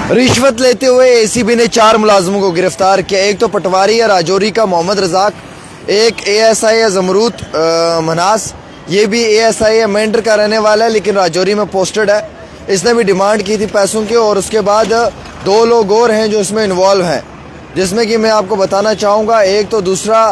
रिश्वत लेते हुए एसीबी ने 4 मुलाजमों को गिरफ्तार किया। एक तो पटवारी है राजौरी का मोहम्मद रजाक, एक एएसआई है जमरूत मनास, ये भी एएसआई है मेंढर का रहने वाला है लेकिन राजौरी में पोस्टेड है। इसने भी डिमांड की थी पैसों की। और उसके बाद 2 लोग और हैं जो इसमें इन्वॉल्व हैं, जिसमें कि मैं आपको बताना चाहूँगा। एक तो दूसरा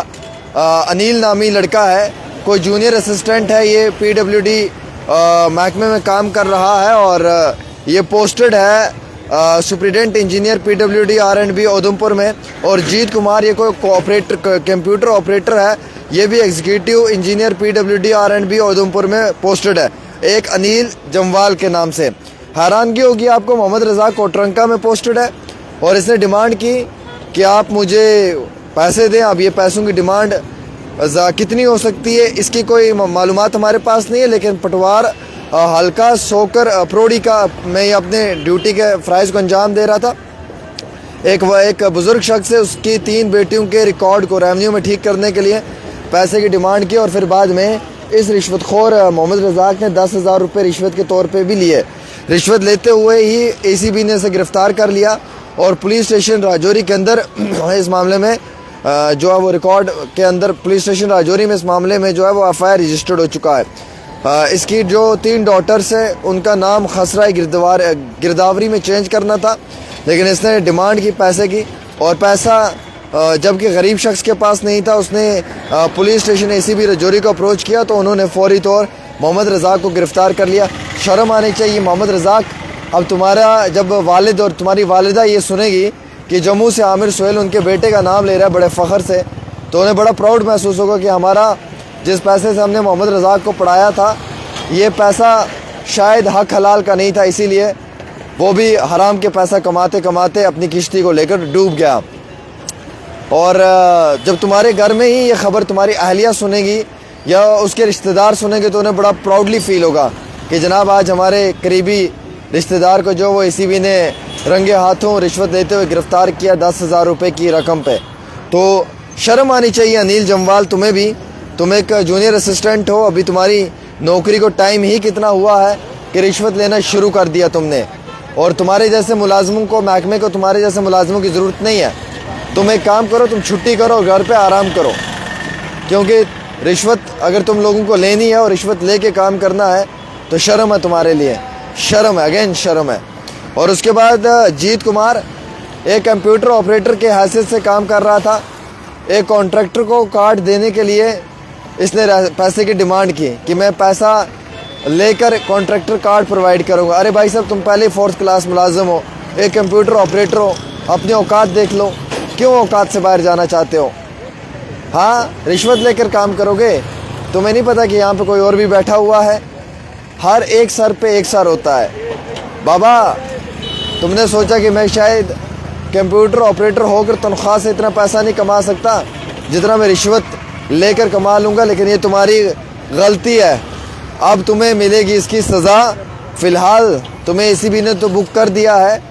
अनिल नामी लड़का है, कोई जूनियर असिस्टेंट है, ये पीडब्ल्यूडी महकमे में काम कर रहा है और ये पोस्टेड है सुप्रिटेंडेंट इंजीनियर पीडब्ल्यूडी आर&बी उधमपुर में। और जीत कुमार ये कोई ऑपरेटर कंप्यूटर ऑपरेटर है, ये भी एग्जीक्यूटिव इंजीनियर पीडब्ल्यूडी आर&बी उधमपुर में पोस्टेड है, एक अनिल जमवाल के नाम से। हैरानगी होगी आपको, मोहम्मद रजाक कोटरंका में पोस्टेड है और इसने डिमांड की कि आप मुझे पैसे दें। अब ये पैसों की डिमांड कितनी हो सकती है इसकी कोई मालूमात हमारे पास नहीं है, लेकिन पटवार हल्का सोकर प्रोडी का मैं अपने ड्यूटी के फ़राइज़ को अंजाम दे रहा था। एक बुज़ुर्ग शख्स है, उसकी 3 बेटियों के रिकॉर्ड को रेवन्यू में ठीक करने के लिए पैसे की डिमांड की और फिर बाद में इस रिश्वतखोर मोहम्मद रजाक ने 10,000 रुपये रिश्वत के तौर पे भी लिए। रिश्वत लेते हुए ही एसीबी ने इसे गिरफ़्तार कर लिया और पुलिस स्टेशन राजौरी के अंदर इस मामले में जो है वो रिकॉर्ड के अंदर पुलिस स्टेशन राजौरी में इस मामले में जो है वो एफआईआर रजिस्टर्ड हो चुका है। इसकी जो 3 डॉटर्स है उनका नाम खसरा गिरदावरी में चेंज करना था, लेकिन इसने डिमांड की पैसे की और पैसा जबकि गरीब शख्स के पास नहीं था। उसने पुलिस स्टेशन एसीबी राजौरी को अप्रोच किया तो उन्होंने फौरी तौर मोहम्मद रजाक को गिरफ़्तार कर लिया। शर्म आनी चाहिए मोहम्मद रजाक। अब तुम्हारा जब वालिद और तुम्हारी वालिदा ये सुनेगी कि जम्मू से आमिर सोहेल उनके बेटे का नाम ले रहा है बड़े फ़ख्र से, तो उन्हें बड़ा प्राउड महसूस होगा कि हमारा जिस पैसे से हमने मोहम्मद रजाक को पढ़ाया था ये पैसा शायद हक हलाल का नहीं था, इसीलिए वो भी हराम के पैसा कमाते कमाते अपनी किश्ती को लेकर डूब गया। और जब तुम्हारे घर में ही ये ख़बर तुम्हारी अहलिया सुनेगी या उसके रिश्तेदार सुनेंगे तो उन्हें बड़ा प्राउडली फ़ील होगा कि जनाब आज हमारे करीबी रिश्तेदार को जो वो एसीबी ने रंगे हाथों रिश्वत देते हुए गिरफ़्तार किया 10,000 रुपये की रकम पे। तो शर्म आनी चाहिए अनिल जमवाल तुम्हें भी। तुम एक जूनियर असिस्टेंट हो, अभी तुम्हारी नौकरी को टाइम ही कितना हुआ है कि रिश्वत लेना शुरू कर दिया तुमने। और तुम्हारे जैसे मुलाजमों को महकमे को तुम्हारे जैसे मुलाजमों की ज़रूरत नहीं है। तुम एक काम करो, तुम छुट्टी करो, घर पे आराम करो, क्योंकि रिश्वत अगर तुम लोगों को लेनी है और रिश्वत लेके काम करना है तो शर्म है तुम्हारे लिए, शर्म है, अगेन शर्म है। और उसके बाद जीत कुमार एक कंप्यूटर ऑपरेटर के हैसियत से काम कर रहा था। एक कॉन्ट्रैक्टर को कार्ड देने के लिए इसने पैसे की डिमांड की कि मैं पैसा लेकर कॉन्ट्रैक्टर कार्ड प्रोवाइड करूंगा। अरे भाई साहब, तुम पहले 4th क्लास मुलाजिम हो, एक कंप्यूटर ऑपरेटर हो, अपनी औकात देख लो, क्यों औकात से बाहर जाना चाहते हो? हाँ, रिश्वत लेकर काम करोगे? तुम्हें नहीं पता कि यहाँ पे कोई और भी बैठा हुआ है? हर एक सर पे एक सर होता है बाबा। तुमने सोचा कि मैं शायद कंप्यूटर ऑपरेटर होकर तनख्वाह से इतना पैसा नहीं कमा सकता जितना मैं रिश्वत लेकर कमा लूँगा, लेकिन ये तुम्हारी गलती है। अब तुम्हें मिलेगी इसकी सज़ा। फ़िलहाल तुम्हें एसीबी ने तो बुक कर दिया है,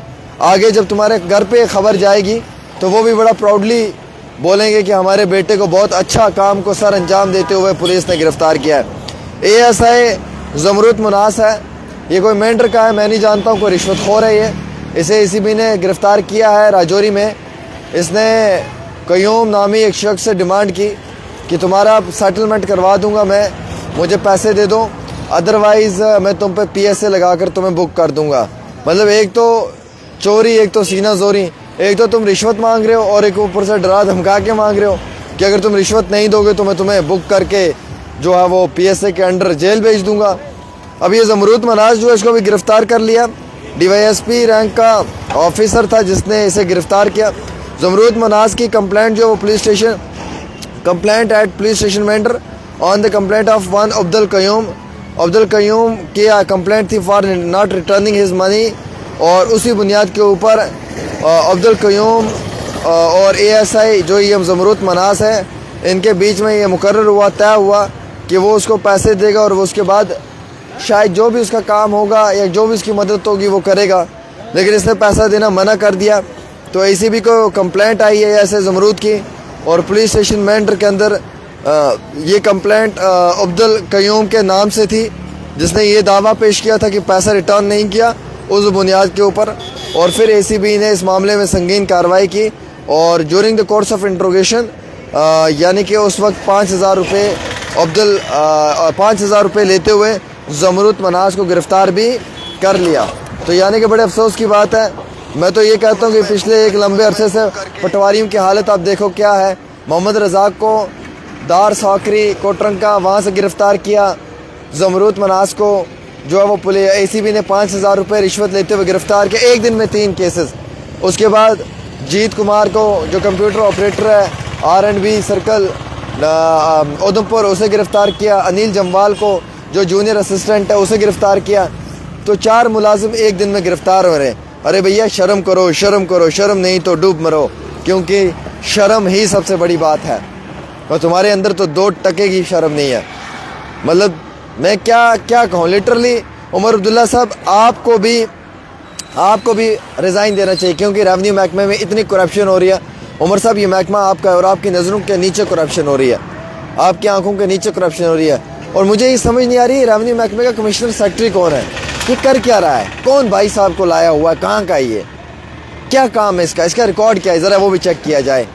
आगे जब तुम्हारे घर पे खबर जाएगी तो वो भी बड़ा प्राउडली बोलेंगे कि हमारे बेटे को बहुत अच्छा काम को सर अंजाम देते हुए पुलिस ने गिरफ़्तार किया है। एएसआई जमरूत मुनास है, ये कोई मेंढर का है, मैं नहीं जानता हूँ, कोई रिश्वतखोर है ये। इसे एसीबी ने गिरफ़्तार किया है राजौरी में। इसने कयूम नामी एक शख्स से डिमांड की कि तुम्हारा सेटलमेंट करवा दूंगा मैं, मुझे पैसे दे दो, अदरवाइज़ मैं तुम पे पीएसए लगाकर तुम्हें बुक कर दूंगा। मतलब एक तो चोरी, एक तो सीना जोरी, एक तो तुम रिश्वत मांग रहे हो और एक ऊपर से डरा धमका के मांग रहे हो कि अगर तुम रिश्वत नहीं दोगे तो मैं तुम्हें बुक करके जो है वो पीएसए के अंडर जेल भेज दूंगा। अब ये जमरूत मनाज जो है इसको भी गिरफ़्तार कर लिया। डीवाईएसपी रैंक का ऑफिसर था जिसने इसे गिरफ़्तार किया। जमरूत मनाज की कंप्लेंट जो वो police station complaint at police station Mendhar on the complaint of one Abdul Qayyum की कंप्लेंट थी for not returning his money. और उसी बुनियाद के ऊपर अब्दुल कयूम और एएसआई जो ये जमरूत मनास है इनके बीच में ये मुकर्रर हुआ, तय हुआ कि वो उसको पैसे देगा और वो उसके बाद शायद जो भी उसका काम होगा या जो भी उसकी मदद होगी वो करेगा, लेकिन इसने पैसा देना मना कर दिया। तो एसीबी को कंप्लेंट आई है ऐसे जमरूत की और पुलिस स्टेशन मेंढर के अंदर ये कंप्लेंट अब्दुल कयूम के नाम से थी, जिसने ये दावा पेश किया था कि पैसा रिटर्न नहीं किया। उस बुनियाद के ऊपर और फिर ACB ने इस मामले में संगीन कार्रवाई की और during the course of interrogation यानी कि उस वक्त 5,000 रुपये 5,000 रुपये लेते हुए ज़मरूत मनास को गिरफ़्तार भी कर लिया। तो यानी कि बड़े अफसोस की बात है। मैं तो ये कहता हूँ कि पिछले एक लंबे अरसे से पटवारियों की हालत आप देखो क्या है। मोहम्मद रज़ाक को दार साकरी कोटरंका वहाँ से गिरफ़्तार किया, ज़मरूत मनास को जो है वो पुलिस ACB ने 5,000 रुपये रिश्वत लेते हुए गिरफ़्तार किया, एक दिन में 3 केसेस। उसके बाद जीत कुमार को जो कंप्यूटर ऑपरेटर है R&B सर्कल उधमपुर, उसे गिरफ़्तार किया। अनिल जम्वाल को जो जूनियर असिस्टेंट है उसे गिरफ़्तार किया। तो 4 मुलाजिम एक दिन में गिरफ़्तार हो रहे हैं। अरे भैया शर्म करो, शर्म करो, शर्म नहीं तो डूब मरो, क्योंकि शर्म ही सबसे बड़ी बात है और तुम्हारे अंदर तो 2 टके की शर्म नहीं है। मतलब मैं क्या कहूँ, लिटरली उमर अब्दुल्ला साहब आपको भी रिज़ाइन देना चाहिए, क्योंकि रेवेन्यू महकमे में इतनी करप्शन हो रही है। उमर साहब ये महकमा आपका है और आपकी नज़रों के नीचे करप्शन हो रही है, आपकी आंखों के नीचे करप्शन हो रही है। और मुझे ये समझ नहीं आ रही रेवेन्यू महकमे का कमिश्नर सेक्रेटरी कौन है, ये कर क्या रहा है, कौन भाई साहब को लाया हुआ है, कहाँ का ये, क्या काम है इसका रिकॉर्ड क्या है, ज़रा वो भी चेक किया जाए,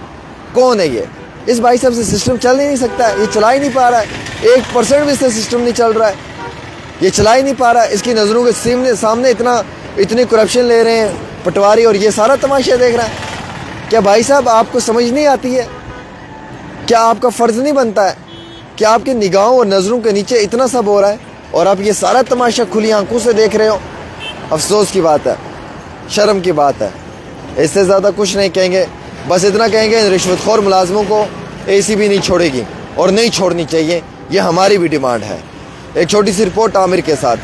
कौन है ये। इस भाई साहब से सिस्टम चल ही नहीं सकता, ये चला ही नहीं पा रहा है, 1% भी इससे सिस्टम नहीं चल रहा है, ये चला ही नहीं पा रहा है। इसकी नज़रों के सामने इतनी करप्शन ले रहे हैं पटवारी और ये सारा तमाशा देख रहा है। क्या भाई साहब आपको समझ नहीं आती है, क्या आपका फ़र्ज़ नहीं बनता है कि आपकी निगाहों और नज़रों के नीचे इतना सब हो रहा है और आप ये सारा तमाशा खुली आंखों से देख रहे हो। अफसोस की बात है, शर्म की बात है। इससे ज़्यादा कुछ नहीं कहेंगे, बस इतना कहेंगे रिश्वतखोर मुलाजमों को ACB नहीं छोड़ेगी और नहीं छोड़नी चाहिए, ये हमारी भी डिमांड है। एक छोटी सी रिपोर्ट आमिर के साथ।